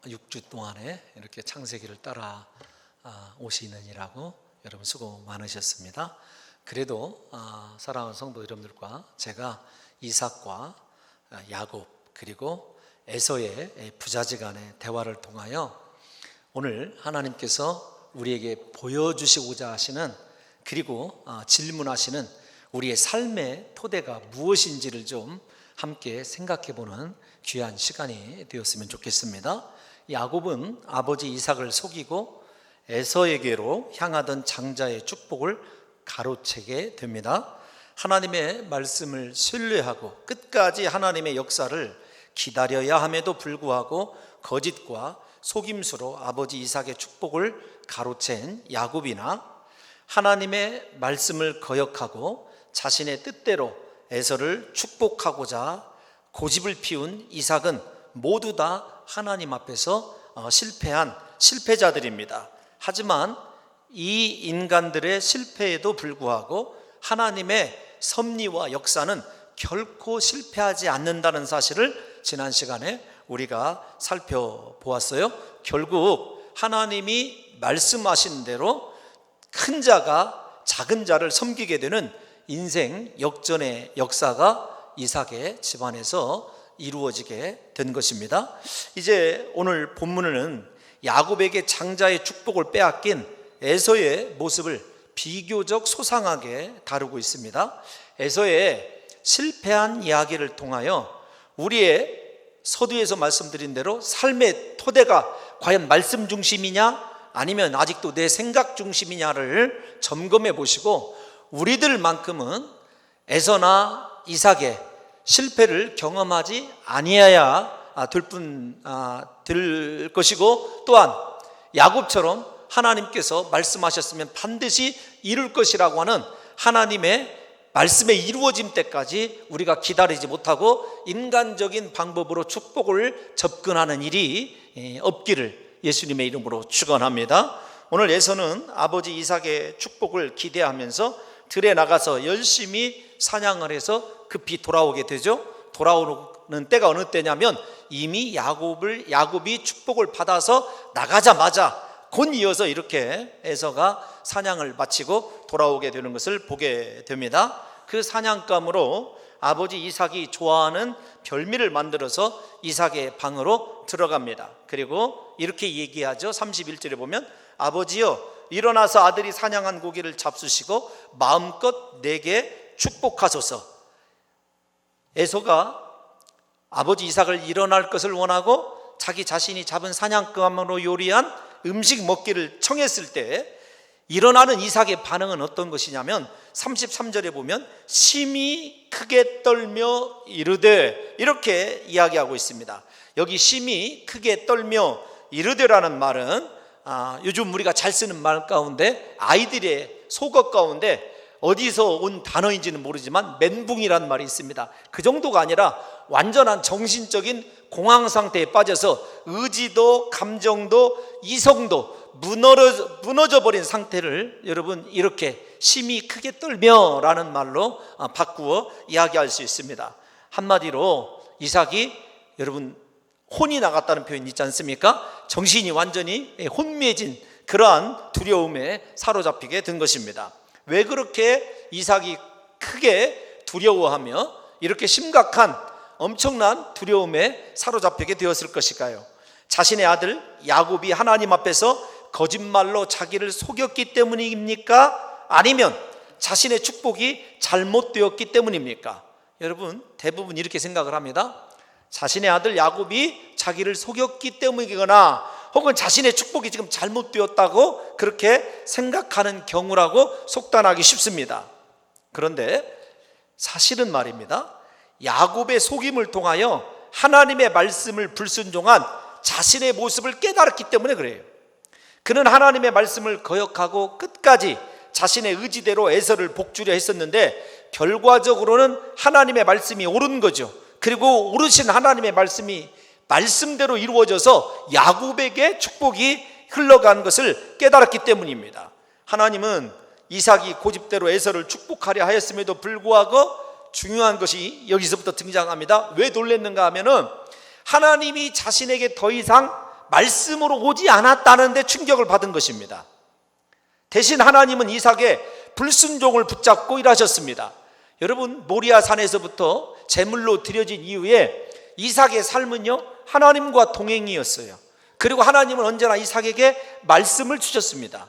6주 동안에 이렇게 창세기를 따라 오시느니라고 여러분 수고 많으셨습니다. 그래도 사랑하는 성도 여러분들과 제가 이삭과 야곱 그리고 에서의 부자지간의 대화를 통하여 오늘 하나님께서 우리에게 보여주시고자 하시는 그리고 질문하시는 우리의 삶의 토대가 무엇인지를 좀 함께 생각해보는 귀한 시간이 되었으면 좋겠습니다. 야곱은 아버지 이삭을 속이고 에서에게로 향하던 장자의 축복을 가로채게 됩니다. 하나님의 말씀을 신뢰하고 끝까지 하나님의 역사를 기다려야 함에도 불구하고 거짓과 속임수로 아버지 이삭의 축복을 가로챈 야곱이나 하나님의 말씀을 거역하고 자신의 뜻대로 에서를 축복하고자 고집을 피운 이삭은 모두 다 하나님 앞에서 실패한 실패자들입니다. 하지만 이 인간들의 실패에도 불구하고 하나님의 섭리와 역사는 결코 실패하지 않는다는 사실을 지난 시간에 우리가 살펴보았어요. 결국 하나님이 말씀하신 대로 큰 자가 작은 자를 섬기게 되는 인생 역전의 역사가 이삭의 집안에서 이루어지게 된 것입니다. 이제 오늘 본문은 야곱에게 장자의 축복을 빼앗긴 에서의 모습을 비교적 소상하게 다루고 있습니다. 에서의 실패한 이야기를 통하여 우리의 서두에서 말씀드린 대로 삶의 토대가 과연 말씀 중심이냐 아니면 아직도 내 생각 중심이냐를 점검해 보시고 우리들만큼은 에서나 이삭의 실패를 경험하지 아니해야 될 것이고 또한 야곱처럼 하나님께서 말씀하셨으면 반드시 이룰 것이라고 하는 하나님의 말씀의 이루어짐 때까지 우리가 기다리지 못하고 인간적인 방법으로 축복을 접근하는 일이 없기를 예수님의 이름으로 축원합니다. 오늘 에서는 아버지 이삭의 축복을 기대하면서 들에 나가서 열심히 사냥을 해서 급히 돌아오게 되죠. 돌아오는 때가 어느 때냐면 이미 야곱이 축복을 받아서 나가자마자 곧 이어서 이렇게 에서가 사냥을 마치고 돌아오게 되는 것을 보게 됩니다. 그 사냥감으로 아버지 이삭이 좋아하는 별미를 만들어서 이삭의 방으로 들어갑니다. 그리고 이렇게 얘기하죠. 31절에 보면 아버지여 일어나서 아들이 사냥한 고기를 잡수시고 마음껏 내게 축복하소서. 에서가 아버지 이삭을 일어날 것을 원하고 자기 자신이 잡은 사냥감으로 요리한 음식 먹기를 청했을 때 일어나는 이삭의 반응은 어떤 것이냐면 33절에 보면 심히 크게 떨며 이르되 이렇게 이야기하고 있습니다. 여기 심히 크게 떨며 이르되라는 말은 요즘 우리가 잘 쓰는 말 가운데 아이들의 속어 가운데 어디서 온 단어인지는 모르지만 멘붕이라는 말이 있습니다. 그 정도가 아니라 완전한 정신적인 공황 상태에 빠져서 의지도 감정도 이성도 무너져 버린 상태를 여러분 이렇게 심히 크게 떨며라는 말로 바꾸어 이야기할 수 있습니다. 한마디로 이삭이 여러분 혼이 나갔다는 표현이 있지 않습니까? 정신이 완전히 혼미해진 그러한 두려움에 사로잡히게 된 것입니다. 왜 그렇게 이삭이 크게 두려워하며 이렇게 심각한 엄청난 두려움에 사로잡히게 되었을 것일까요? 자신의 아들 야곱이 하나님 앞에서 거짓말로 자기를 속였기 때문입니까? 아니면 자신의 축복이 잘못되었기 때문입니까? 여러분 대부분 이렇게 생각을 합니다. 자신의 아들 야곱이 자기를 속였기 때문이거나 혹은 자신의 축복이 지금 잘못되었다고 그렇게 생각하는 경우라고 속단하기 쉽습니다. 그런데 사실은 말입니다. 야곱의 속임을 통하여 하나님의 말씀을 불순종한 자신의 모습을 깨달았기 때문에 그래요. 그는 하나님의 말씀을 거역하고 끝까지 자신의 의지대로 에서를 복주려 했었는데 결과적으로는 하나님의 말씀이 옳은 거죠. 그리고 오르신 하나님의 말씀이 말씀대로 이루어져서 야곱에게 축복이 흘러간 것을 깨달았기 때문입니다. 하나님은 이삭이 고집대로 에서를 축복하려 하였음에도 불구하고 중요한 것이 여기서부터 등장합니다. 왜 놀랬는가 하면은 하나님이 자신에게 더 이상 말씀으로 오지 않았다는 데 충격을 받은 것입니다. 대신 하나님은 이삭의 불순종을 붙잡고 일하셨습니다. 여러분, 모리아 산에서부터 제물로 드려진 이후에 이삭의 삶은요, 하나님과 동행이었어요. 그리고 하나님은 언제나 이삭에게 말씀을 주셨습니다.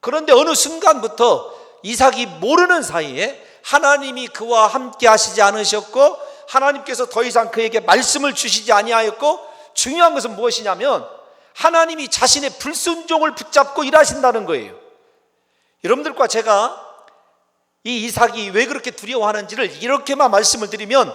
그런데 어느 순간부터 이삭이 모르는 사이에 하나님이 그와 함께 하시지 않으셨고, 하나님께서 더 이상 그에게 말씀을 주시지 아니하였고, 중요한 것은 무엇이냐면 하나님이 자신의 불순종을 붙잡고 일하신다는 거예요. 여러분들과 제가 이 이삭이 왜 그렇게 두려워하는지를 이렇게만 말씀을 드리면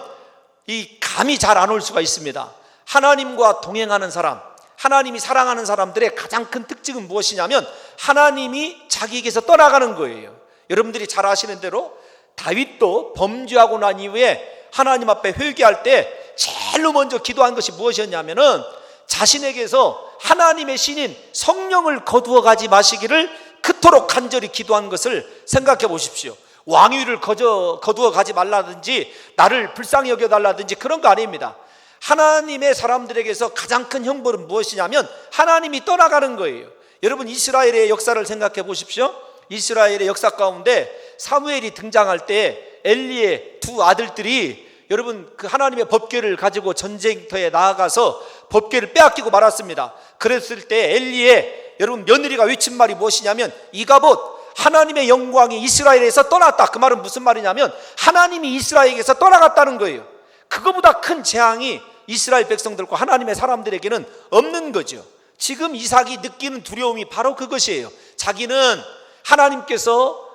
이 감이 잘 안 올 수가 있습니다. 하나님과 동행하는 사람, 하나님이 사랑하는 사람들의 가장 큰 특징은 무엇이냐면 하나님이 자기에게서 떠나가는 거예요. 여러분들이 잘 아시는 대로 다윗도 범죄하고 난 이후에 하나님 앞에 회개할 때 제일로 먼저 기도한 것이 무엇이었냐면은 자신에게서 하나님의 신인 성령을 거두어 가지 마시기를 그토록 간절히 기도한 것을 생각해 보십시오. 왕위를 거두어 가지 말라든지 나를 불쌍히 여겨달라든지 그런 거 아닙니다. 하나님의 사람들에게서 가장 큰 형벌은 무엇이냐면 하나님이 떠나가는 거예요. 여러분, 이스라엘의 역사를 생각해 보십시오. 이스라엘의 역사 가운데 사무엘이 등장할 때 엘리의 두 아들들이 여러분 그 하나님의 법궤를 가지고 전쟁터에 나아가서 법궤를 빼앗기고 말았습니다. 그랬을 때 엘리의 여러분 며느리가 외친 말이 무엇이냐면 이가봇, 하나님의 영광이 이스라엘에서 떠났다. 그 말은 무슨 말이냐면 하나님이 이스라엘에게서 떠나갔다는 거예요. 그거보다 큰 재앙이 이스라엘 백성들과 하나님의 사람들에게는 없는 거죠. 지금 이삭이 느끼는 두려움이 바로 그것이에요. 자기는 하나님께서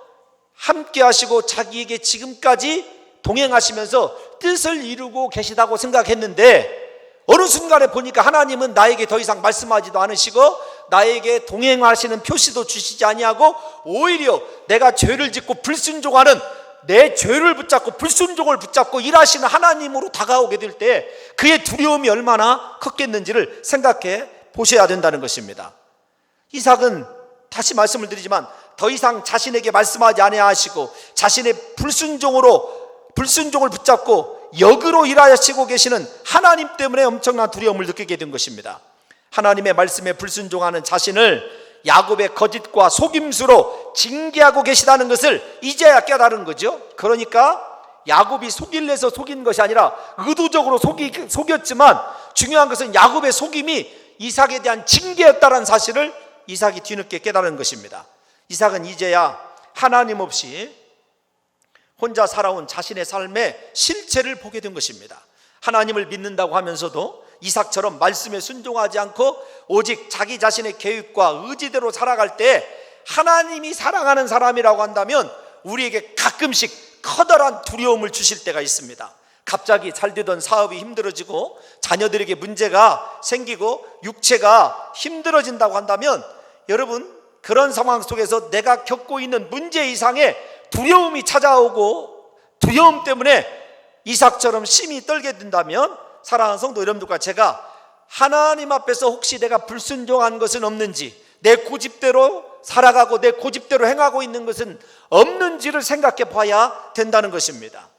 함께 하시고 자기에게 지금까지 동행하시면서 뜻을 이루고 계시다고 생각했는데 어느 순간에 보니까 하나님은 나에게 더 이상 말씀하지도 않으시고 나에게 동행하시는 표시도 주시지 아니하고 오히려 내가 죄를 짓고 불순종하는 내 죄를 붙잡고 불순종을 붙잡고 일하시는 하나님으로 다가오게 될 때 그의 두려움이 얼마나 컸겠는지를 생각해 보셔야 된다는 것입니다. 이삭은 다시 말씀을 드리지만 더 이상 자신에게 말씀하지 아니하시고 자신의 불순종을 붙잡고 역으로 일하시고 계시는 하나님 때문에 엄청난 두려움을 느끼게 된 것입니다. 하나님의 말씀에 불순종하는 자신을 야곱의 거짓과 속임수로 징계하고 계시다는 것을 이제야 깨달은 거죠. 그러니까 야곱이 속일래서 속인 것이 아니라 의도적으로 속였지만 중요한 것은 야곱의 속임이 이삭에 대한 징계였다는 사실을 이삭이 뒤늦게 깨달은 것입니다. 이삭은 이제야 하나님 없이 혼자 살아온 자신의 삶의 실체를 보게 된 것입니다. 하나님을 믿는다고 하면서도 이삭처럼 말씀에 순종하지 않고 오직 자기 자신의 계획과 의지대로 살아갈 때 하나님이 사랑하는 사람이라고 한다면 우리에게 가끔씩 커다란 두려움을 주실 때가 있습니다. 갑자기 잘 되던 사업이 힘들어지고 자녀들에게 문제가 생기고 육체가 힘들어진다고 한다면 여러분, 그런 상황 속에서 내가 겪고 있는 문제 이상의 두려움이 찾아오고 두려움 때문에 이삭처럼 심히 떨게 된다면 사랑하는 성도 여러분들과 제가 하나님 앞에서 혹시 내가 불순종한 것은 없는지, 내 고집대로 살아가고 내 고집대로 행하고 있는 것은 없는지를 생각해 봐야 된다는 것입니다.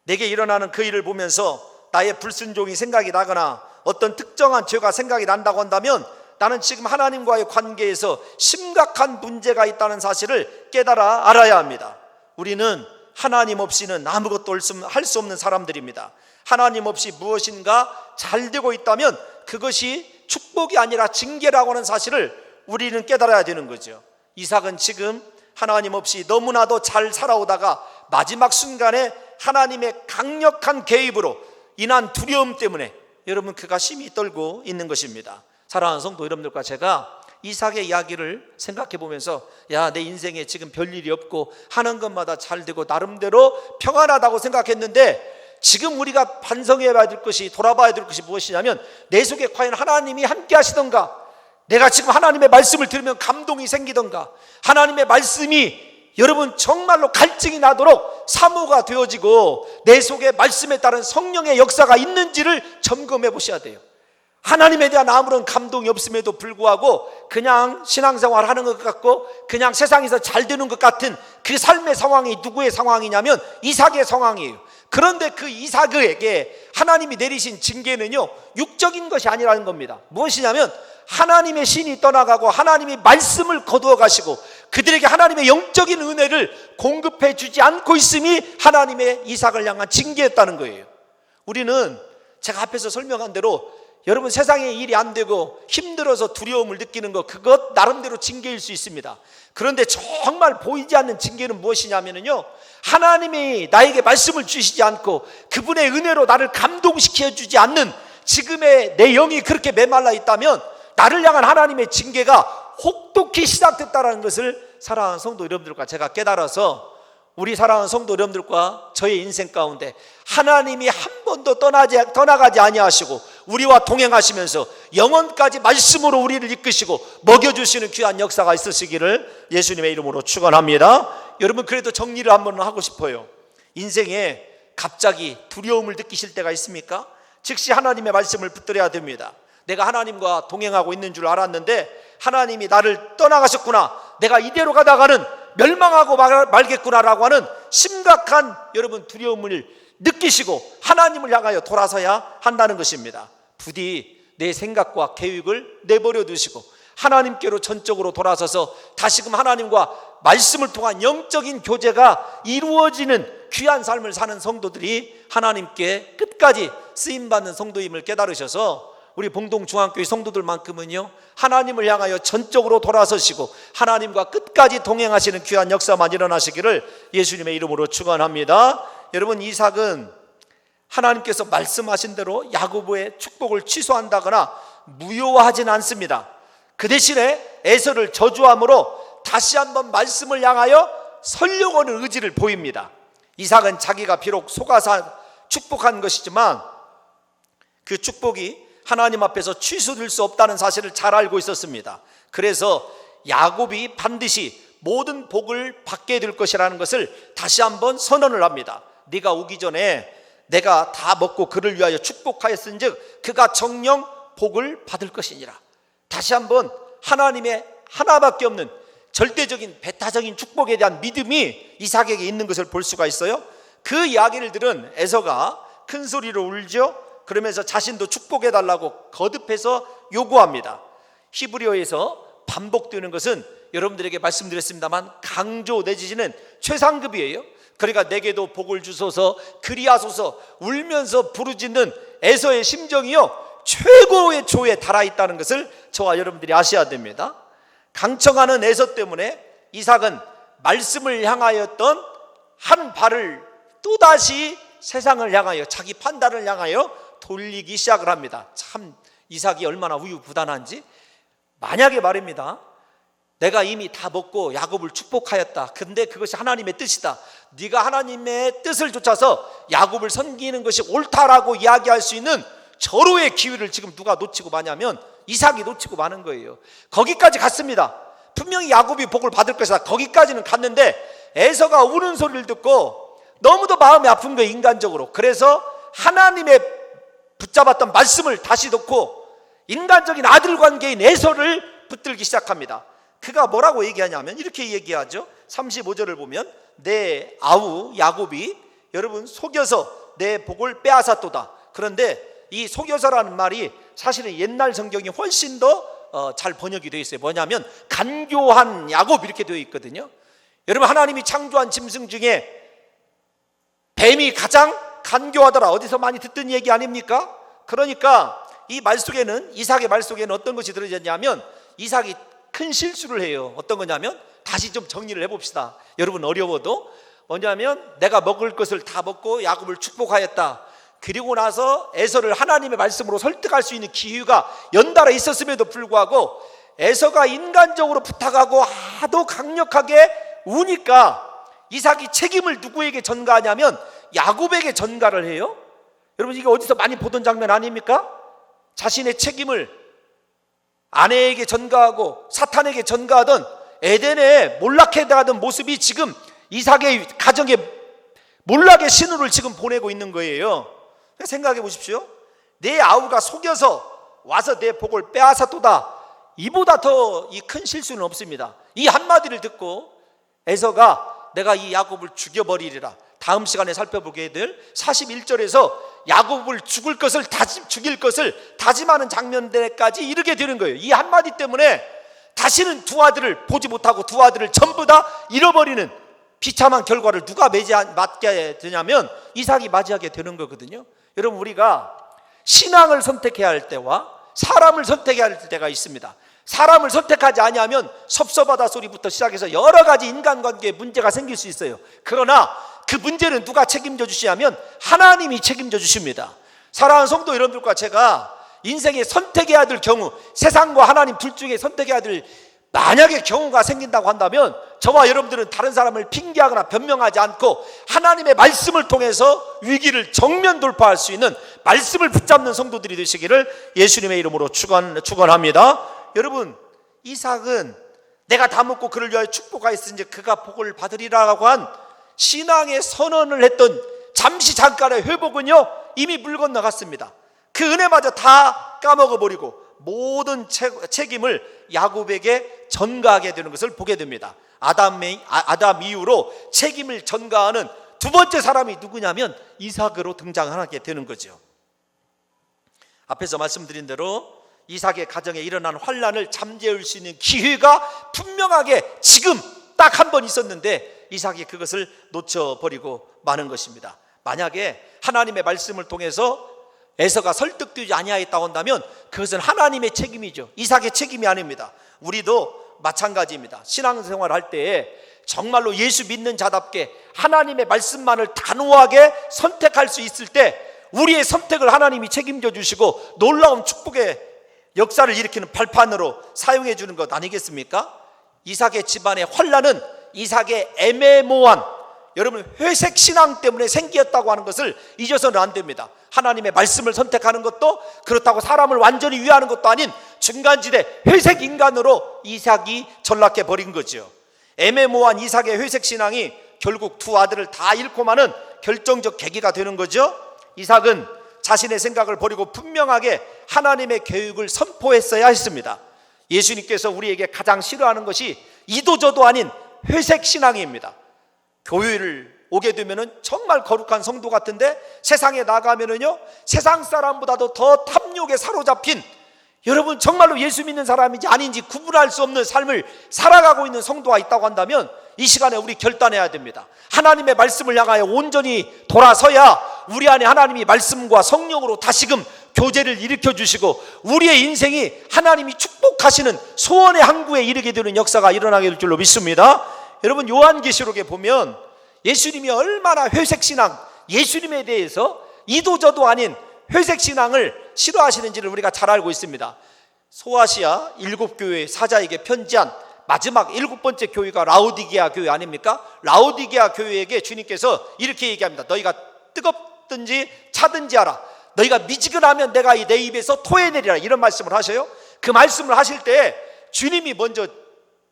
내게 일어나는 그 일을 보면서 나의 불순종이 생각이 나거나 어떤 특정한 죄가 생각이 난다고 한다면 나는 지금 하나님과의 관계에서 심각한 문제가 있다는 사실을 깨달아 알아야 합니다. 우리는 하나님 없이는 아무것도 할 수 없는 사람들입니다. 하나님 없이 무엇인가 잘 되고 있다면 그것이 축복이 아니라 징계라고 하는 사실을 우리는 깨달아야 되는 거죠. 이삭은 지금 하나님 없이 너무나도 잘 살아오다가 마지막 순간에 하나님의 강력한 개입으로 인한 두려움 때문에 여러분 그가 심히 떨고 있는 것입니다. 사랑하는 성도 여러분들과 제가 이삭의 이야기를 생각해 보면서 내 인생에 지금 별일이 없고 하는 것마다 잘 되고 나름대로 평안하다고 생각했는데 지금 우리가 반성해야 될 것이, 돌아봐야 될 것이 무엇이냐면 내 속에 과연 하나님이 함께 하시던가, 내가 지금 하나님의 말씀을 들으면 감동이 생기던가, 하나님의 말씀이 여러분 정말로 갈증이 나도록 사모가 되어지고 내 속에 말씀에 따른 성령의 역사가 있는지를 점검해 보셔야 돼요. 하나님에 대한 아무런 감동이 없음에도 불구하고 그냥 신앙생활 하는 것 같고 그냥 세상에서 잘 되는 것 같은 그 삶의 상황이 누구의 상황이냐면 이삭의 상황이에요. 그런데 그 이삭에게 하나님이 내리신 징계는요, 육적인 것이 아니라는 겁니다. 무엇이냐면 하나님의 신이 떠나가고 하나님이 말씀을 거두어 가시고 그들에게 하나님의 영적인 은혜를 공급해 주지 않고 있음이 하나님의 이삭을 향한 징계였다는 거예요. 우리는 제가 앞에서 설명한 대로 여러분, 세상에 일이 안 되고 힘들어서 두려움을 느끼는 것, 그것 나름대로 징계일 수 있습니다. 그런데 정말 보이지 않는 징계는 무엇이냐면요, 하나님이 나에게 말씀을 주시지 않고 그분의 은혜로 나를 감동시켜 주지 않는 지금의 내 영이 그렇게 메말라 있다면 나를 향한 하나님의 징계가 혹독히 시작됐다는 것을 사랑하는 성도 여러분들과 제가 깨달아서 우리 사랑하는 성도 여러분들과 저의 인생 가운데 하나님이 한 번도 떠나가지 아니하시고 우리와 동행하시면서 영원까지 말씀으로 우리를 이끄시고 먹여주시는 귀한 역사가 있으시기를 예수님의 이름으로 축원합니다. 여러분, 그래도 정리를 한번 하고 싶어요. 인생에 갑자기 두려움을 느끼실 때가 있습니까? 즉시 하나님의 말씀을 붙들어야 됩니다. 내가 하나님과 동행하고 있는 줄 알았는데 하나님이 나를 떠나가셨구나, 내가 이대로 가다가는 멸망하고 말겠구나라고 하는 심각한 여러분 두려움을 느끼시고 하나님을 향하여 돌아서야 한다는 것입니다. 부디 내 생각과 계획을 내버려 두시고 하나님께로 전적으로 돌아서서 다시금 하나님과 말씀을 통한 영적인 교제가 이루어지는 귀한 삶을 사는 성도들이 하나님께 끝까지 쓰임받는 성도임을 깨달으셔서 우리 봉동중앙교회 성도들만큼은요, 하나님을 향하여 전적으로 돌아서시고 하나님과 끝까지 동행하시는 귀한 역사만 일어나시기를 예수님의 이름으로 축원합니다. 여러분, 이삭은 하나님께서 말씀하신 대로 야고보의 축복을 취소한다거나 무효화하지는 않습니다. 그 대신에 에서를 저주함으로 다시 한번 말씀을 향하여 서려고 하는 의지를 보입니다. 이삭은 자기가 비록 속아서 축복한 것이지만 그 축복이 하나님 앞에서 취소될 수 없다는 사실을 잘 알고 있었습니다. 그래서 야곱이 반드시 모든 복을 받게 될 것이라는 것을 다시 한번 선언을 합니다. 네가 오기 전에 내가 다 먹고 그를 위하여 축복하였은즉 그가 정녕 복을 받을 것이니라. 다시 한번 하나님의 하나밖에 없는 절대적인 배타적인 축복에 대한 믿음이 이삭에게 있는 것을 볼 수가 있어요. 그 이야기를 들은 에서가 큰 소리로 울죠. 그러면서 자신도 축복해달라고 거듭해서 요구합니다. 히브리어에서 반복되는 것은 여러분들에게 말씀드렸습니다만 강조 내지는 최상급이에요. 그러니까 내게도 복을 주소서 그리하소서 울면서 부르짖는 에서의 심정이요, 최고의 조에 달아있다는 것을 저와 여러분들이 아셔야 됩니다. 강청하는 에서 때문에 이삭은 말씀을 향하였던 한 발을 또다시 세상을 향하여 자기 판단을 향하여 돌리기 시작을 합니다. 참 이삭이 얼마나 우유부단한지. 만약에 말입니다, 내가 이미 다 먹고 야곱을 축복하였다, 근데 그것이 하나님의 뜻이다, 네가 하나님의 뜻을 쫓아서 야곱을 섬기는 것이 옳다라고 이야기할 수 있는 절호의 기회를 지금 누가 놓치고 마냐면 이삭이 놓치고 마는 거예요. 거기까지 갔습니다. 분명히 야곱이 복을 받을 것이다. 거기까지는 갔는데 에서가 우는 소리를 듣고 너무도 마음이 아픈 거예요, 인간적으로. 그래서 하나님의 붙잡았던 말씀을 다시 놓고 인간적인 아들 관계인 에서를 붙들기 시작합니다. 그가 뭐라고 얘기하냐면 이렇게 얘기하죠. 35절을 보면 내 아우 야곱이 여러분 속여서 내 복을 빼앗았도다. 그런데 이 속여서라는 말이 사실은 옛날 성경이 훨씬 더 잘 번역이 되어 있어요. 뭐냐면 간교한 야곱 이렇게 되어 있거든요. 여러분, 하나님이 창조한 짐승 중에 뱀이 가장 간교하더라, 어디서 많이 듣던 얘기 아닙니까? 그러니까 이 말 속에는, 이삭의 말 속에는 어떤 것이 들어있냐면 이삭이 큰 실수를 해요. 어떤 거냐면, 다시 좀 정리를 해봅시다. 여러분, 어려워도 뭐냐면 내가 먹을 것을 다 먹고 야곱을 축복하였다. 그리고 나서 에서를 하나님의 말씀으로 설득할 수 있는 기회가 연달아 있었음에도 불구하고 에서가 인간적으로 부탁하고 하도 강력하게 우니까 이삭이 책임을 누구에게 전가하냐면 야곱에게 전가를 해요. 여러분, 이게 어디서 많이 보던 장면 아닙니까? 자신의 책임을 아내에게 전가하고 사탄에게 전가하던 에덴에 몰락해가던 모습이 지금 이삭의 가정에 몰락의 신호를 지금 보내고 있는 거예요. 생각해 보십시오. 내 아우가 속여서 와서 내 복을 빼앗았도다. 이보다 더 이 큰 실수는 없습니다. 이 한마디를 듣고 에서가 내가 이 야곱을 죽여버리리라, 다음 시간에 살펴보게 될 41절에서 야곱을 죽일 것을 다짐하는 장면들까지 이르게 되는 거예요. 이 한마디 때문에 다시는 두 아들을 보지 못하고 두 아들을 전부 다 잃어버리는 비참한 결과를 누가 맞게 되냐면 이삭이 맞이하게 되는 거거든요. 여러분, 우리가 신앙을 선택해야 할 때와 사람을 선택해야 할 때가 있습니다. 사람을 선택하지 아니하면 섭섭하다 소리부터 시작해서 여러 가지 인간관계에 문제가 생길 수 있어요. 그러나 그 문제는 누가 책임져 주시냐면 하나님이 책임져 주십니다. 사랑하는 성도 여러분들과 제가 인생에 선택해야 될 경우, 세상과 하나님 둘 중에 선택해야 될 만약에 경우가 생긴다고 한다면 저와 여러분들은 다른 사람을 핑계하거나 변명하지 않고 하나님의 말씀을 통해서 위기를 정면 돌파할 수 있는 말씀을 붙잡는 성도들이 되시기를 예수님의 이름으로 축원합니다. 여러분, 이삭은 내가 다 먹고 그를 위하여 축복하였으니 그가 복을 받으리라고 한 신앙의 선언을 했던 잠깐의 회복은요 이미 물 건너갔습니다. 그 은혜마저 다 까먹어버리고 모든 책임을 야곱에게 전가하게 되는 것을 보게 됩니다. 아담 이후로 책임을 전가하는 두 번째 사람이 누구냐면 이삭으로 등장하게 되는 거죠. 앞에서 말씀드린 대로 이삭의 가정에 일어난 환난을 잠재울 수 있는 기회가 분명하게 지금 딱 한 번 있었는데 이삭이 그것을 놓쳐버리고 마는 것입니다. 만약에 하나님의 말씀을 통해서 에서가 설득되지 아니하였다고 한다면 그것은 하나님의 책임이죠. 이삭의 책임이 아닙니다. 우리도 마찬가지입니다. 신앙생활 할 때에 정말로 예수 믿는 자답게 하나님의 말씀만을 단호하게 선택할 수 있을 때 우리의 선택을 하나님이 책임져 주시고 놀라운 축복의 역사를 일으키는 발판으로 사용해 주는 것 아니겠습니까? 이삭의 집안의 환난은 이삭의 애매모호한 여러분 회색 신앙 때문에 생겼다고 하는 것을 잊어서는 안 됩니다. 하나님의 말씀을 선택하는 것도 그렇다고 사람을 완전히 위하는 것도 아닌 중간지대 회색 인간으로 이삭이 전락해 버린 거죠. 애매모호한 이삭의 회색 신앙이 결국 두 아들을 다 잃고 마는 결정적 계기가 되는 거죠. 이삭은 자신의 생각을 버리고 분명하게 하나님의 계획을 선포했어야 했습니다. 예수님께서 우리에게 가장 싫어하는 것이 이도저도 아닌 회색 신앙입니다. 교회를 오게 되면은 정말 거룩한 성도 같은데 세상에 나가면은요 세상 사람보다도 더 탐욕에 사로잡힌 여러분 정말로 예수 믿는 사람인지 아닌지 구분할 수 없는 삶을 살아가고 있는 성도가 있다고 한다면 이 시간에 우리 결단해야 됩니다. 하나님의 말씀을 향하여 온전히 돌아서야 우리 안에 하나님이 말씀과 성령으로 다시금 교제를 일으켜 주시고 우리의 인생이 하나님이 축복하시는 소원의 항구에 이르게 되는 역사가 일어나게 될 줄로 믿습니다. 여러분, 요한계시록에 보면 예수님이 얼마나 회색신앙, 예수님에 대해서 이도저도 아닌 회색신앙을 싫어하시는지를 우리가 잘 알고 있습니다. 소아시아 7교회 사자에게 편지한 마지막 7번째 교회가 라오디게아 교회 아닙니까? 라오디게아 교회에게 주님께서 이렇게 얘기합니다. 너희가 뜨겁든지 차든지 하라. 너희가 미지근하면 내가 내 입에서 토해내리라. 이런 말씀을 하셔요. 그 말씀을 하실 때 주님이 먼저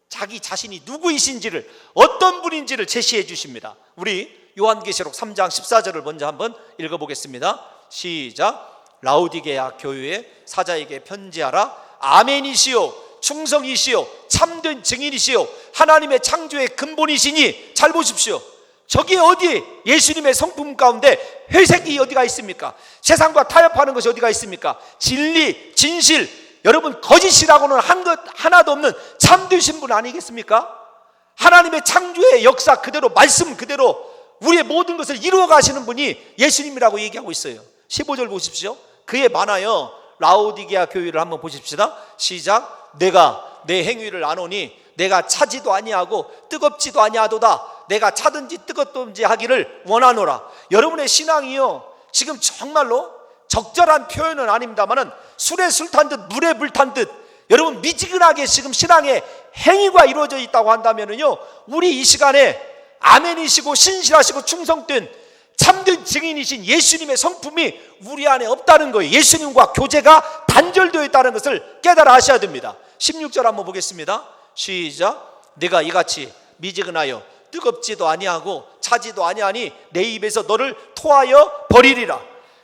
자기 자신이 누구이신지를 어떤 분인지를 제시해 주십니다. 우리 요한계시록 3장 14절을 먼저 한번 읽어보겠습니다. 시작. 라오디게아 교회의 사자에게 편지하라. 아멘이시오 충성이시오 참된 증인이시오 하나님의 창조의 근본이시니 잘 보십시오. 저기 어디 예수님의 성품 가운데 회색이 어디가 있습니까? 세상과 타협하는 것이 어디가 있습니까? 진리, 진실, 여러분 거짓이라고는 한 것 하나도 없는 참되신 분 아니겠습니까? 하나님의 창조의 역사 그대로 말씀 그대로 우리의 모든 것을 이루어 가시는 분이 예수님이라고 얘기하고 있어요. 15절 보십시오. 그에 반하여 라오디게아 교회를 한번 보십시다. 시작. 내가 내 행위를 아노니 내가 차지도 아니하고 뜨겁지도 아니하도다. 내가 차든지 뜨겁든지 하기를 원하노라. 여러분의 신앙이요 지금 정말로 적절한 표현은 아닙니다만은 술에 술 탄 듯 물에 불 탄 듯 여러분 미지근하게 지금 신앙의 행위가 이루어져 있다고 한다면은요 우리 이 시간에 아멘이시고 신실하시고 충성된 참된 증인이신 예수님의 성품이 우리 안에 없다는 거예요. 예수님과 교제가 단절되어 있다는 것을 깨달아 하셔야 됩니다. 16절 한번 보겠습니다. 시작. 내가 이같이 미지근하여 뜨겁지도 아니하고 차지도 아니하니 내 입에서 너를 토하여 버리리라.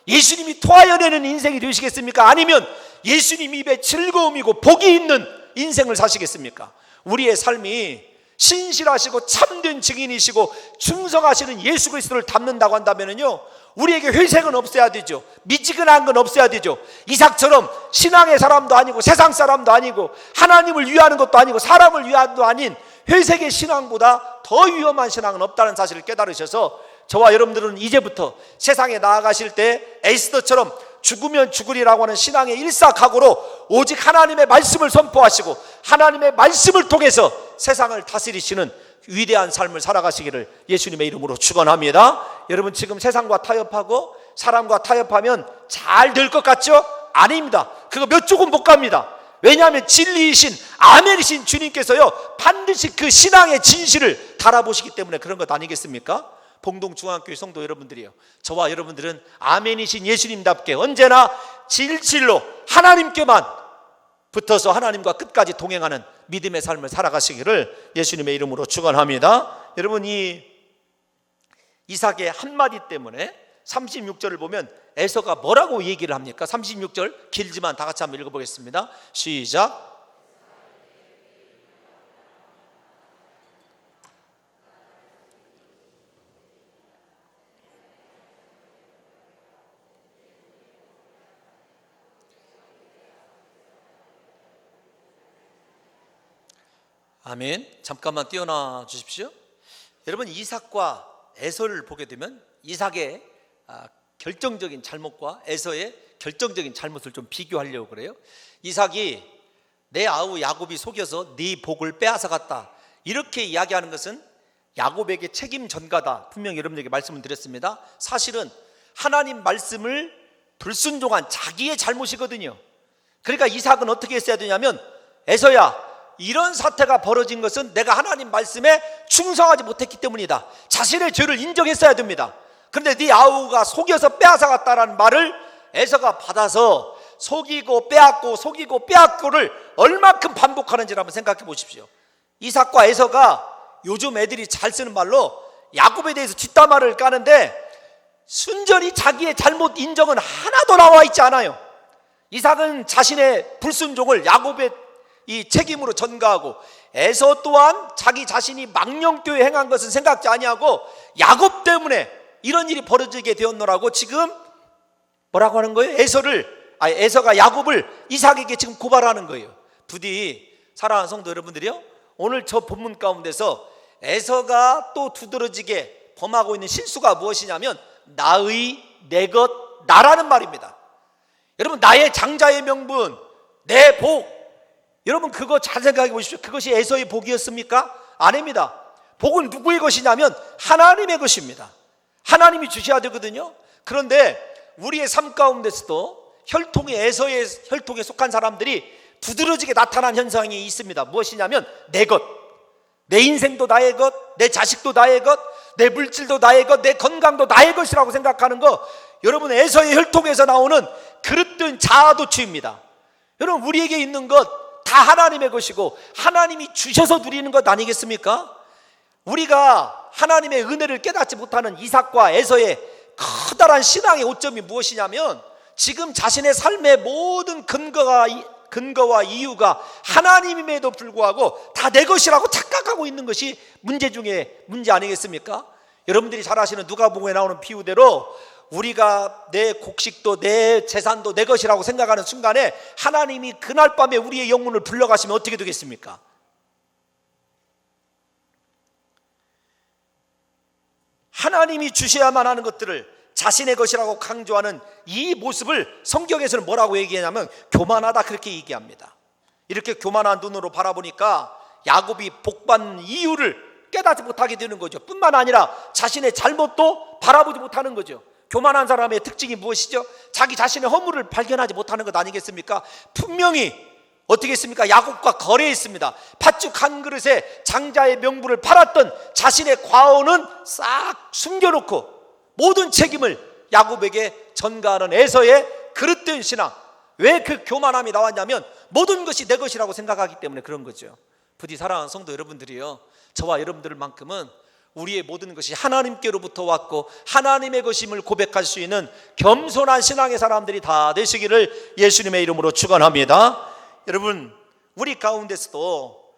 예수님이 토하여 내는 인생이 되시겠습니까? 아니면 예수님 입에 즐거움이고 복이 있는 인생을 사시겠습니까? 우리의 삶이 신실하시고 참된 증인이시고 충성하시는 예수 그리스도를 닮는다고 한다면요, 우리에게 회색은 없어야 되죠. 미지근한 건 없어야 되죠. 이삭처럼 신앙의 사람도 아니고 세상 사람도 아니고 하나님을 위하는 것도 아니고 사람을 위하는 것도 아닌 회색의 신앙보다 더 위험한 신앙은 없다는 사실을 깨달으셔서 저와 여러분들은 이제부터 세상에 나아가실 때 에스더처럼 죽으면 죽으리라고 하는 신앙의 일사각오로 오직 하나님의 말씀을 선포하시고 하나님의 말씀을 통해서 세상을 다스리시는 위대한 삶을 살아가시기를 예수님의 이름으로 축원합니다. 여러분, 지금 세상과 타협하고 사람과 타협하면 잘 될 것 같죠? 아닙니다. 그거 몇 조금 못 갑니다. 왜냐하면 진리이신 아멘이신 주님께서요 반드시 그 신앙의 진실을 달아보시기 때문에 그런 것 아니겠습니까? 봉동중앙교회 성도 여러분들이요, 저와 여러분들은 아멘이신 예수님답게 언제나 진실로 하나님께만 붙어서 하나님과 끝까지 동행하는 믿음의 삶을 살아가시기를 예수님의 이름으로 축원합니다. 여러분, 이 이삭의 한마디 때문에 36절을 보면 에서가 뭐라고 얘기를 합니까? 36절 길지만 다 같이 한번 읽어보겠습니다. 시작. 아멘. 잠깐만 띄어놔 주십시오. 여러분, 이삭과 에서를 보게 되면 이삭의 결정적인 잘못과 에서의 결정적인 잘못을 좀 비교하려고 그래요. 이삭이 내 아우 야곱이 속여서 네 복을 빼앗아갔다, 이렇게 이야기하는 것은 야곱에게 책임 전가다, 분명히 여러분에게 말씀을 드렸습니다. 사실은 하나님 말씀을 불순종한 자기의 잘못이거든요. 그러니까 이삭은 어떻게 했어야 되냐면, 에서야, 이런 사태가 벌어진 것은 내가 하나님 말씀에 충성하지 못했기 때문이다. 자신의 죄를 인정했어야 됩니다. 그런데 네 아우가 속여서 빼앗아갔다라는 말을 에서가 받아서 속이고 빼앗고 속이고 빼앗고를 얼마큼 반복하는지를 한번 생각해 보십시오. 이삭과 에서가 요즘 애들이 잘 쓰는 말로 야곱에 대해서 뒷담화를 까는데 순전히 자기의 잘못 인정은 하나도 나와 있지 않아요. 이삭은 자신의 불순종을 야곱의 이 책임으로 전가하고, 에서 또한 자기 자신이 망령되이 행한 것은 생각지 아니하고 야곱 때문에 이런 일이 벌어지게 되었노라고 지금 뭐라고 하는 거예요? 에서가 야곱을 이삭에게 지금 고발하는 거예요. 부디 사랑하는 성도 여러분들이요, 오늘 저 본문 가운데서 에서가 또 두드러지게 범하고 있는 실수가 무엇이냐면 나의, 내 것, 나라는 말입니다. 여러분, 나의 장자의 명분, 내 복, 여러분 그거 잘 생각해 보십시오. 그것이 에서의 복이었습니까? 아닙니다. 복은 누구의 것이냐면 하나님의 것입니다. 하나님이 주셔야 되거든요. 그런데 우리의 삶 가운데서도 에서의 혈통에 속한 사람들이 두드러지게 나타난 현상이 있습니다. 무엇이냐면 내 것, 내 인생도 나의 것, 내 자식도 나의 것, 내 물질도 나의 것, 내 건강도 나의 것이라고 생각하는 거, 여러분 에서의 혈통에서 나오는 그릇된 자아도취입니다. 여러분, 우리에게 있는 것 다 하나님의 것이고 하나님이 주셔서 누리는 것 아니겠습니까? 우리가 하나님의 은혜를 깨닫지 못하는 이삭과 에서의 커다란 신앙의 오점이 무엇이냐면 지금 자신의 삶의 모든 근거와 이유가 하나님임에도 불구하고 다 내 것이라고 착각하고 있는 것이 문제 중에 문제 아니겠습니까? 여러분들이 잘 아시는 누가복음에 나오는 비유대로 우리가 내 곡식도 내 재산도 내 것이라고 생각하는 순간에 하나님이 그날 밤에 우리의 영혼을 불러가시면 어떻게 되겠습니까? 하나님이 주셔야만 하는 것들을 자신의 것이라고 강조하는 이 모습을 성경에서는 뭐라고 얘기하냐면 교만하다, 그렇게 얘기합니다. 이렇게 교만한 눈으로 바라보니까 야곱이 복받는 이유를 깨닫지 못하게 되는 거죠. 뿐만 아니라 자신의 잘못도 바라보지 못하는 거죠. 교만한 사람의 특징이 무엇이죠? 자기 자신의 허물을 발견하지 못하는 것 아니겠습니까? 분명히 어떻게 했습니까? 야곱과 거래했습니다. 팥죽 한 그릇에 장자의 명분을 팔았던 자신의 과오는 싹 숨겨놓고 모든 책임을 야곱에게 전가하는 에서의 그릇된 신앙. 왜 그 교만함이 나왔냐면 모든 것이 내 것이라고 생각하기 때문에 그런 거죠. 부디 사랑하는 성도 여러분들이요, 저와 여러분들만큼은 우리의 모든 것이 하나님께로부터 왔고 하나님의 것임을 고백할 수 있는 겸손한 신앙의 사람들이 다 되시기를 예수님의 이름으로 축원합니다. 여러분, 우리 가운데서도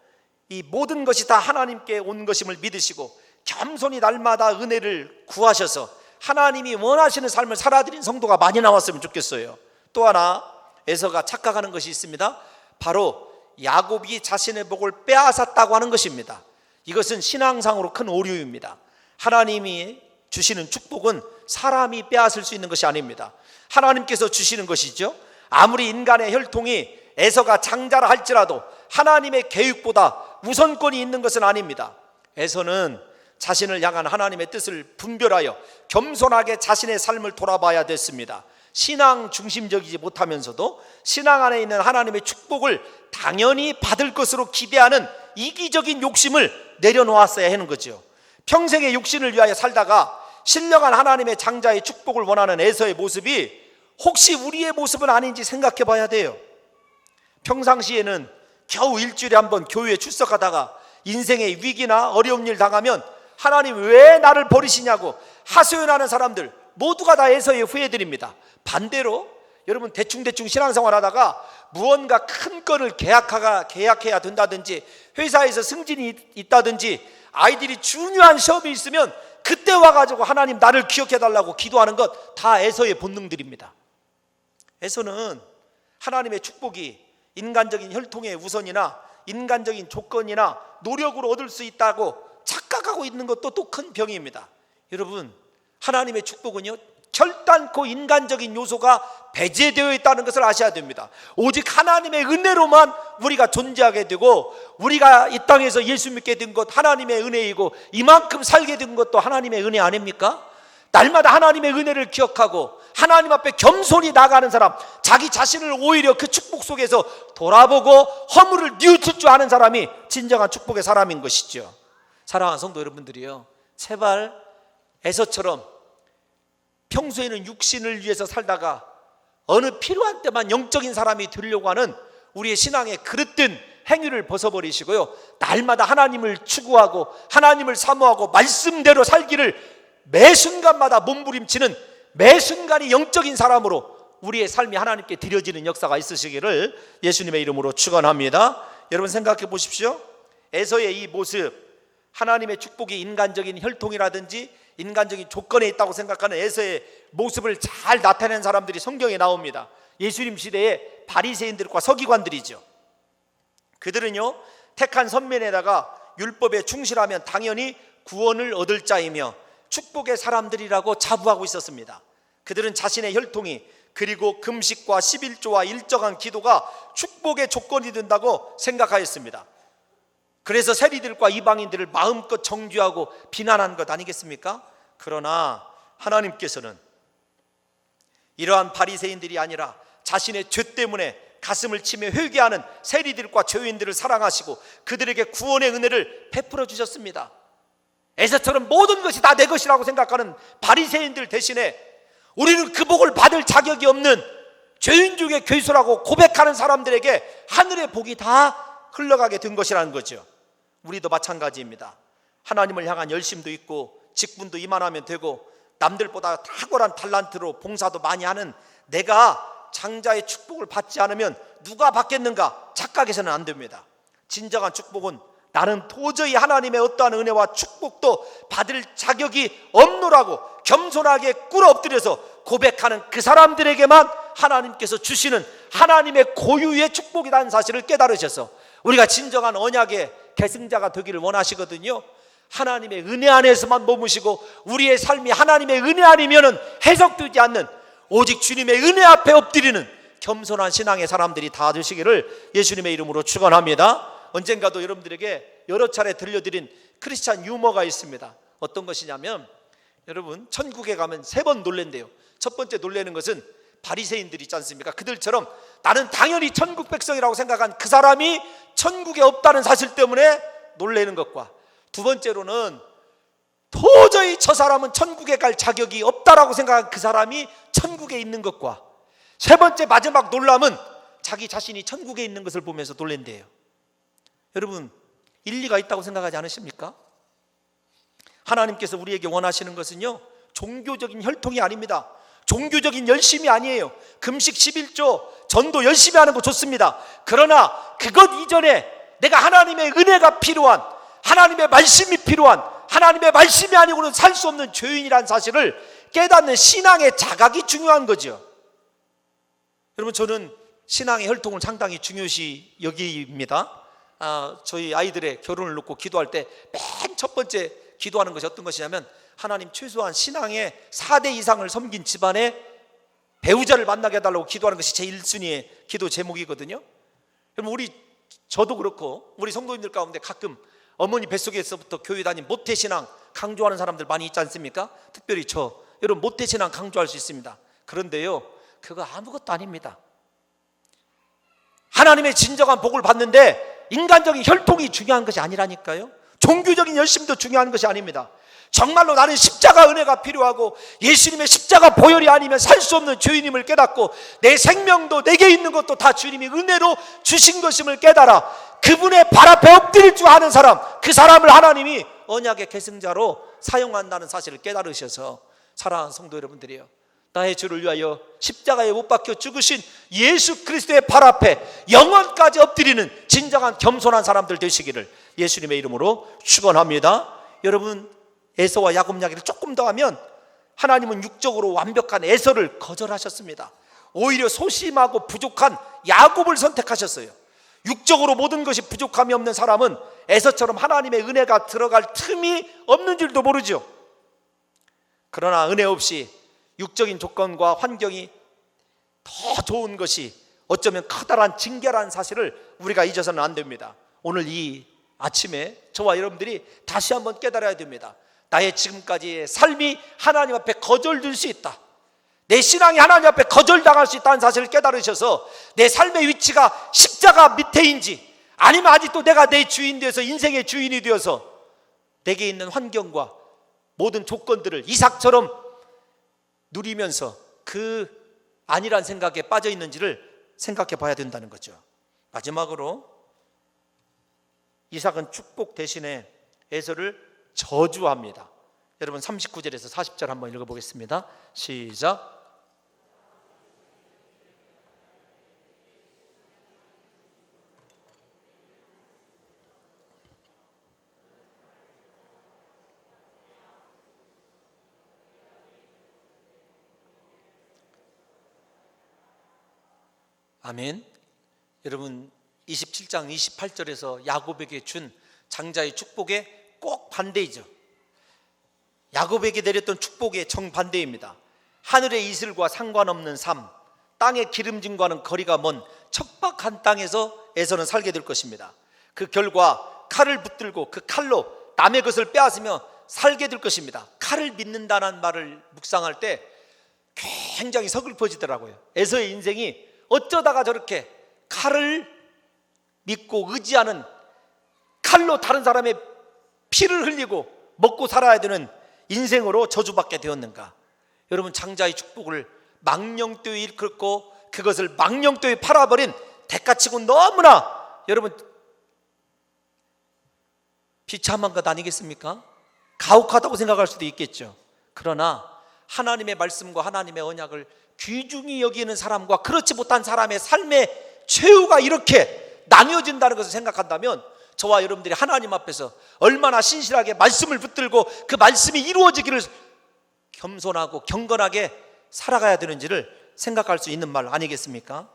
이 모든 것이 다 하나님께 온 것임을 믿으시고 겸손히 날마다 은혜를 구하셔서 하나님이 원하시는 삶을 살아드린 성도가 많이 나왔으면 좋겠어요. 또 하나 에서가 착각하는 것이 있습니다. 바로 야곱이 자신의 복을 빼앗았다고 하는 것입니다. 이것은 신앙상으로 큰 오류입니다. 하나님이 주시는 축복은 사람이 빼앗을 수 있는 것이 아닙니다. 하나님께서 주시는 것이죠. 아무리 인간의 혈통이 에서가 장자라 할지라도 하나님의 계획보다 우선권이 있는 것은 아닙니다. 에서는 자신을 향한 하나님의 뜻을 분별하여 겸손하게 자신의 삶을 돌아봐야 됐습니다. 신앙 중심적이지 못하면서도 신앙 안에 있는 하나님의 축복을 당연히 받을 것으로 기대하는 이기적인 욕심을 내려놓았어야 하는 거죠. 평생의 육신을 위하여 살다가 신령한 하나님의 장자의 축복을 원하는 에서의 모습이 혹시 우리의 모습은 아닌지 생각해 봐야 돼요. 평상시에는 겨우 일주일에 한 번 교회에 출석하다가 인생의 위기나 어려운 일 당하면 하나님 왜 나를 버리시냐고 하소연하는 사람들 모두가 다 에서의 후예들입니다. 반대로 여러분 대충 신앙생활 하다가 무언가 큰 건을 계약해야 된다든지 회사에서 승진이 있다든지 아이들이 중요한 시험이 있으면 그때 와가지고 하나님 나를 기억해달라고 기도하는 것 다 에서의 본능들입니다. 에서는 하나님의 축복이 인간적인 혈통의 우선이나 인간적인 조건이나 노력으로 얻을 수 있다고 착각하고 있는 것도 또 큰 병입니다. 여러분 하나님의 축복은요 결단코 인간적인 요소가 배제되어 있다는 것을 아셔야 됩니다. 오직 하나님의 은혜로만 우리가 존재하게 되고 우리가 이 땅에서 예수 믿게 된 것 하나님의 은혜이고 이만큼 살게 된 것도 하나님의 은혜 아닙니까? 날마다 하나님의 은혜를 기억하고 하나님 앞에 겸손히 나가는 사람, 자기 자신을 오히려 그 축복 속에서 돌아보고 허물을 뉘우칠 줄 아는 사람이 진정한 축복의 사람인 것이죠. 사랑하는 성도 여러분들이요, 제발 에서처럼 평소에는 육신을 위해서 살다가 어느 필요한 때만 영적인 사람이 되려고 하는 우리의 신앙의 그릇된 행위를 벗어버리시고요, 날마다 하나님을 추구하고 하나님을 사모하고 말씀대로 살기를 매 순간마다 몸부림치는 매 순간이 영적인 사람으로 우리의 삶이 하나님께 드려지는 역사가 있으시기를 예수님의 이름으로 축원합니다. 여러분 생각해 보십시오. 에서의 이 모습, 하나님의 축복이 인간적인 혈통이라든지 인간적인 조건에 있다고 생각하는 에서의 모습을 잘 나타낸 사람들이 성경에 나옵니다. 예수님 시대의 바리새인들과 서기관들이죠. 그들은요 택한 선민에다가 율법에 충실하면 당연히 구원을 얻을 자이며 축복의 사람들이라고 자부하고 있었습니다. 그들은 자신의 혈통이 그리고 금식과 11조와 일정한 기도가 축복의 조건이 된다고 생각하였습니다. 그래서 세리들과 이방인들을 마음껏 정죄하고 비난한 것 아니겠습니까? 그러나 하나님께서는 이러한 바리새인들이 아니라 자신의 죄 때문에 가슴을 치며 회개하는 세리들과 죄인들을 사랑하시고 그들에게 구원의 은혜를 베풀어 주셨습니다. 에서처럼 모든 것이 다 내 것이라고 생각하는 바리새인들 대신에 우리는 그 복을 받을 자격이 없는 죄인 중에 괴수라고 고백하는 사람들에게 하늘의 복이 다 흘러가게 된 것이라는 거죠. 우리도 마찬가지입니다. 하나님을 향한 열심도 있고 직분도 이만하면 되고 남들보다 탁월한 달란트로 봉사도 많이 하는 내가 장자의 축복을 받지 않으면 누가 받겠는가 착각해서는 안 됩니다. 진정한 축복은 나는 도저히 하나님의 어떠한 은혜와 축복도 받을 자격이 없노라고 겸손하게 꿇어 엎드려서 고백하는 그 사람들에게만 하나님께서 주시는 하나님의 고유의 축복이라는 사실을 깨달으셔서 우리가 진정한 언약의 계승자가 되기를 원하시거든요. 하나님의 은혜 안에서만 머무시고 우리의 삶이 하나님의 은혜 아니면은 해석되지 않는 오직 주님의 은혜 앞에 엎드리는 겸손한 신앙의 사람들이 다 되시기를 예수님의 이름으로 축원합니다. 언젠가도 여러분들에게 여러 차례 들려드린 크리스찬 유머가 있습니다. 어떤 것이냐면 여러분 천국에 가면 3번 놀랜대요. 첫 번째 놀라는 것은 바리새인들이 있지 않습니까? 그들처럼 나는 당연히 천국 백성이라고 생각한 그 사람이 천국에 없다는 사실 때문에 놀라는 것과, 두 번째로는 도저히 저 사람은 천국에 갈 자격이 없다라고 생각한 그 사람이 천국에 있는 것과, 세 번째 마지막 놀람은 자기 자신이 천국에 있는 것을 보면서 놀란대요. 여러분 일리가 있다고 생각하지 않으십니까? 하나님께서 우리에게 원하시는 것은요 종교적인 혈통이 아닙니다. 종교적인 열심이 아니에요. 금식 11조 전도 열심히 하는 거 좋습니다. 그러나 그것 이전에 내가 하나님의 은혜가 필요한, 하나님의 말씀이 필요한, 하나님의 말씀이 아니고는 살 수 없는 죄인이라는 사실을 깨닫는 신앙의 자각이 중요한 거죠. 여러분, 저는 신앙의 혈통을 상당히 중요시 여깁니다. 저희 아이들의 결혼을 놓고 기도할 때 맨 첫 번째 기도하는 것이 어떤 것이냐면, 하나님 최소한 신앙의 4대 이상을 섬긴 집안의 배우자를 만나게 해달라고 기도하는 것이 제 1순위의 기도 제목이거든요. 여러분, 저도 그렇고 우리 성도님들 가운데 가끔 어머니 뱃속에서부터 교회 다닌 모태신앙 강조하는 사람들 많이 있지 않습니까? 특별히 여러분, 모태신앙 강조할 수 있습니다. 그런데요, 그거 아무것도 아닙니다. 하나님의 진정한 복을 받는데 인간적인 혈통이 중요한 것이 아니라니까요. 종교적인 열심도 중요한 것이 아닙니다. 정말로 나는 십자가 은혜가 필요하고 예수님의 십자가 보혈이 아니면 살 수 없는 죄인임을 깨닫고 내 생명도 내게 있는 것도 다 주님이 은혜로 주신 것임을 깨달아 그분의 발 앞에 엎드릴 줄 아는 사람, 그 사람을 하나님이 언약의 계승자로 사용한다는 사실을 깨달으셔서, 사랑하는 성도 여러분들이요, 나의 죄를 위하여 십자가에 못 박혀 죽으신 예수 그리스도의 발 앞에 영원까지 엎드리는 진정한 겸손한 사람들 되시기를 예수님의 이름으로 축원합니다. 여러분, 에서와 야곱 이야기를 조금 더 하면, 하나님은 육적으로 완벽한 에서를 거절하셨습니다. 오히려 소심하고 부족한 야곱을 선택하셨어요. 육적으로 모든 것이 부족함이 없는 사람은 에서처럼 하나님의 은혜가 들어갈 틈이 없는 줄도 모르죠. 그러나 은혜 없이 육적인 조건과 환경이 더 좋은 것이 어쩌면 커다란 징계라는 사실을 우리가 잊어서는 안 됩니다. 오늘 이 아침에 저와 여러분들이 다시 한번 깨달아야 됩니다. 나의 지금까지의 삶이 하나님 앞에 거절될 수 있다. 내 신앙이 하나님 앞에 거절당할 수 있다는 사실을 깨달으셔서 내 삶의 위치가 십자가 밑에인지, 아니면 아직도 내가 내 주인 되어서 인생의 주인이 되어서 내게 있는 환경과 모든 조건들을 이삭처럼 누리면서 그 아니란 생각에 빠져 있는지를 생각해 봐야 된다는 거죠. 마지막으로 이삭은 축복 대신에 에서를 저주합니다. 여러분, 39절에서 40절 한번 읽어보겠습니다. 시작. 아멘. 여러분, 27장 28절에서 야곱에게 준 장자의 축복의 꼭 반대이죠. 야곱에게 내렸던 축복의 정반대입니다. 하늘의 이슬과 상관없는 삶, 땅의 기름짐과는 거리가 먼 척박한 땅에서 에서는 살게 될 것입니다. 그 결과 칼을 붙들고 그 칼로 남의 것을 빼앗으며 살게 될 것입니다. 칼을 믿는다는 말을 묵상할 때 굉장히 서글퍼지더라고요. 에서의 인생이 어쩌다가 저렇게 칼을 믿고 의지하는, 칼로 다른 사람의 피를 흘리고 먹고 살아야 되는 인생으로 저주받게 되었는가. 여러분, 장자의 축복을 망령되이 일컫고 그것을 망령되이 팔아버린 대가치고 너무나 여러분 비참한 것 아니겠습니까? 가혹하다고 생각할 수도 있겠죠. 그러나 하나님의 말씀과 하나님의 언약을 귀중히 여기는 사람과 그렇지 못한 사람의 삶의 최후가 이렇게 나뉘어진다는 것을 생각한다면, 저와 여러분들이 하나님 앞에서 얼마나 신실하게 말씀을 붙들고 그 말씀이 이루어지기를 겸손하고 경건하게 살아가야 되는지를 생각할 수 있는 말 아니겠습니까?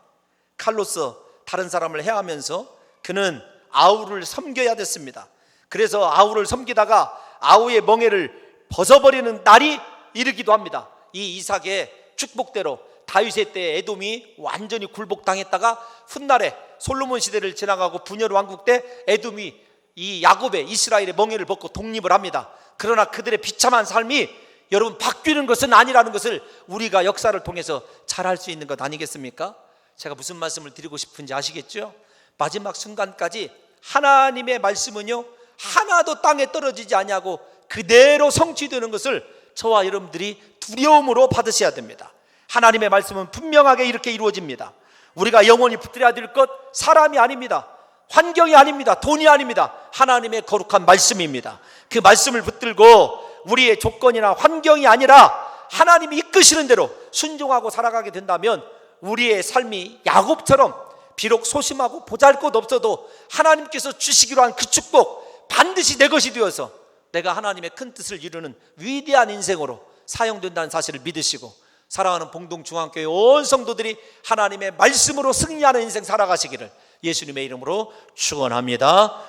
칼로서 다른 사람을 해하면서 그는 아우를 섬겨야 됐습니다. 그래서 아우를 섬기다가 아우의 멍에를 벗어버리는 날이 이르기도 합니다. 이 이삭의 축복대로 다윗의 때 에돔이 완전히 굴복당했다가 훗날에 솔로몬 시대를 지나가고 분열 왕국 때 에돔이 이 야곱의 이스라엘의 멍에를 벗고 독립을 합니다. 그러나 그들의 비참한 삶이 여러분 바뀌는 것은 아니라는 것을 우리가 역사를 통해서 잘 알 수 있는 것 아니겠습니까? 제가 무슨 말씀을 드리고 싶은지 아시겠죠? 마지막 순간까지 하나님의 말씀은요 하나도 땅에 떨어지지 아니하고 그대로 성취되는 것을 저와 여러분들이 두려움으로 받으셔야 됩니다. 하나님의 말씀은 분명하게 이렇게 이루어집니다. 우리가 영원히 붙들어야 될 것 사람이 아닙니다. 환경이 아닙니다. 돈이 아닙니다. 하나님의 거룩한 말씀입니다. 그 말씀을 붙들고 우리의 조건이나 환경이 아니라 하나님이 이끄시는 대로 순종하고 살아가게 된다면 우리의 삶이 야곱처럼 비록 소심하고 보잘것없어도 하나님께서 주시기로 한 그 축복 반드시 내 것이 되어서 내가 하나님의 큰 뜻을 이루는 위대한 인생으로 사용된다는 사실을 믿으시고 사랑하는 봉동중앙교회 온 성도들이 하나님의 말씀으로 승리하는 인생 살아가시기를 예수님의 이름으로 축원합니다.